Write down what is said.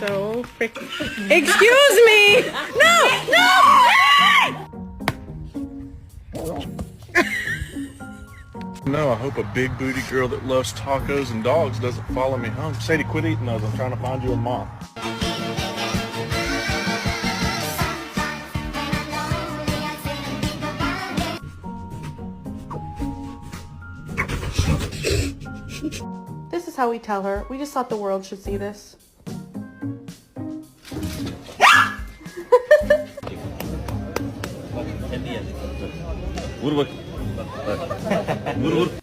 so freaking... Excuse me! No! No! No, I hope a big booty girl that loves tacos and dogs doesn't follow me home. Sadie, quit eating those. I'm trying to find you a mom. This is how we tell her. We just thought the world should see this. Vur bak. Vur vur.